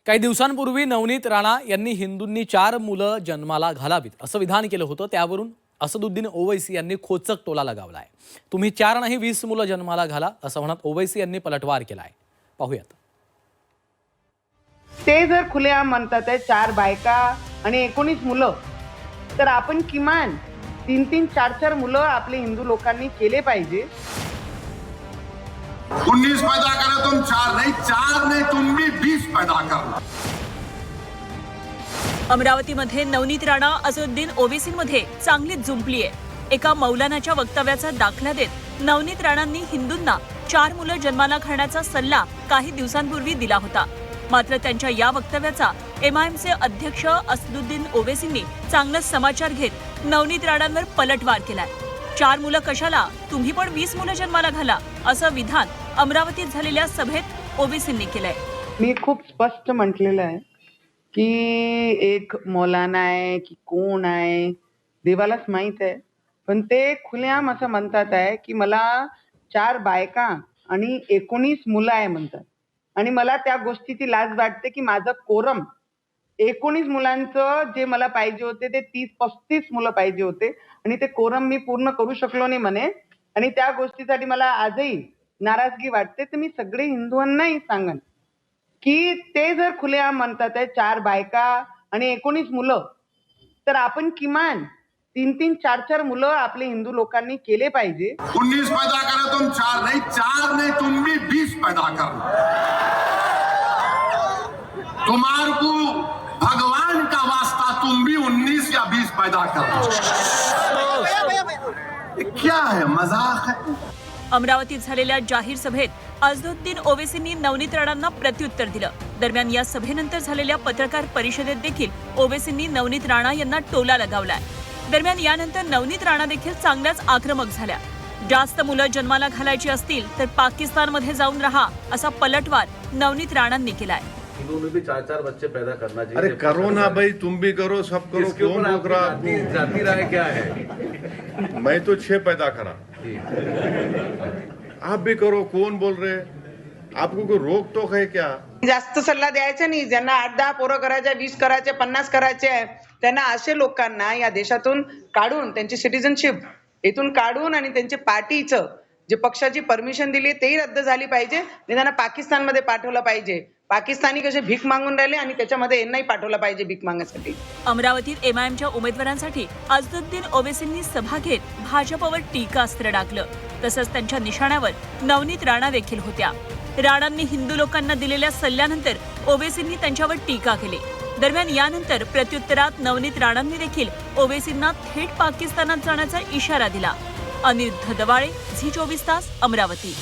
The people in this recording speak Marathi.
काही दिवसांपूर्वी नवनीत राणा यांनी हिंदूंनी 4 मुलं जन्माला घालावीत असं विधान केलं होतं। त्यावरून असदुद्दीन ओवैसी यांनी खोचक टोला लगावलाय। तुम्ही 4 नाही 20 मुलं जन्माला घाला असं म्हणत ओवैसी यांनी पलटवार केलाय। पाहूयात। ते जर खुलेआम म्हणतात 4 बायका आणि 19 मुलं, तर आपण किमान 3-3, 4-4 मुलं आपले हिंदू लोकांनी केले पाहिजे। 19 पैदा करे तुम 4 नहीं तुम भी 20 पैदा करना। अमरावतीमध्ये नवनीत राणा असदुद्दीन ओवैसींमध्ये चांगलीच जुंपली आहे। एका मौलानाच्या वक्तव्याचा दाखला देत नवनीत राणांनी हिंदूंना 4 मुलं जन्माला घालण्याचा सल्ला काही दिवसांपूर्वी दिला होता। मात्र त्यांच्या या वक्तव्याचा एमआयएमचे अध्यक्ष असदुद्दीन ओवैसींनी चांगलाच समाचार घेत नवनीत राणांवर पलटवार केलाय। 4 मुलं कशाला, तुम्ही पण 20 मुलं जन्माला घाला असं विधान अमरावतीत झालेल्या सभेत ओवैसींनी केलंय। मी खूप स्पष्ट म्हटलेलं आहे की एक मौलाना आहे की कोण आहे देवालाच माहित आहे, पण ते खुलेआम असं म्हणतात आहे की मला 4 बायका आणि 19 मुलं आहे म्हणतात। आणि मला त्या गोष्टीची लाज वाटते की माझं कोरम 19 मुलांचं जे मला पाहिजे होते ते 30-35 मुलं पाहिजे होते आणि ते कोरम मी पूर्ण करू शकलो नाही म्हणे। आणि त्या गोष्टीसाठी मला आजही नाराजगी वाटते। तर मी सगळे हिंदूंनाही सांगन की ते जर खुलेआम म्हणतात 4 बायका आणि 19 मुलं, तर आपण किमान 3-3, 4-4 मुलं आपले हिंदू लोकांनी केले पाहिजे। 19 पैदा करे तुम 4 नहीं तुम भी 20 पैदा करना। तुम्हारे को भगवान का वास्ता तुम भी 19 या 20 पैदा करना। क्या है, मजाक है? अमरावतीत झालेल्या जाहीर सभेत असदुद्दीन ओवैसींनी नवनीत राणांना प्रत्युत्तर दिलं। दरम्यान या सभेनंतर झालेल्या पत्रकार परिषदेत देखील ओवैसींनी नवनीत राणा यांना टोला लगावलाय। दरम्यान यानंतर नवनीत राणा देखील चांगल्याच आक्रमक झाल्या। जास्त मुलं जन्माला घालायची असतील तर पाकिस्तानमध्ये जाऊन रहा असा पलटवार नवनीत राणांनी केलाय। हिंदुओं में भी 4-4 बच्चे पैदा करना चाहिए। अरे करो ना भाई, तुम भी करो, सब करो, कौन रोक रहा आपको? जाती राय क्या है? मैं तो 6 पैदा करा, आप भी करो, कौन बोल रहे? आपको कोई रोक टोक है क्या? जास्त सल्ला द्यायचा नाही। ज्यांना 8-10 पोरं करायचे, 20 करायचे, 50 करायचे आहे, त्यांना असे लोकांना या देशातून काढून त्यांची सिटिझनशिप इथून काढून आणि त्यांचे पार्टीचं जे पक्षाची परमिशन दिली तेही रद्द झाली पाहिजे। त्यांना पाकिस्तानमध्ये पाठवलं पाहिजे। पाकिस्तानी कसे भीक मागून राहिले आणि त्याच्यामध्ये यांनाही पाठवलं पाहिजे भीक मागण्यासाठी। अमरावतीत एमआयएमच्या उमेदवारांसाठी असदुद्दीन ओवैसींनी सभा घेत भाजपवर टीकास्त्र डागलं। तसंच त्यांच्या निशाण्यावर नवनीत राणा देखील होत्या। राणांनी हिंदू लोकांना दिलेल्या सल्ल्यानंतर ओवैसींनी त्यांच्यावर टीका केली। दरम्यान यानंतर प्रत्युत्तरात नवनीत राणांनी देखील ओवैसींना थेट पाकिस्तानात जाण्याचा इशारा दिला। अनिरुद्ध दवाळे, झी 24 तास, अमरावती।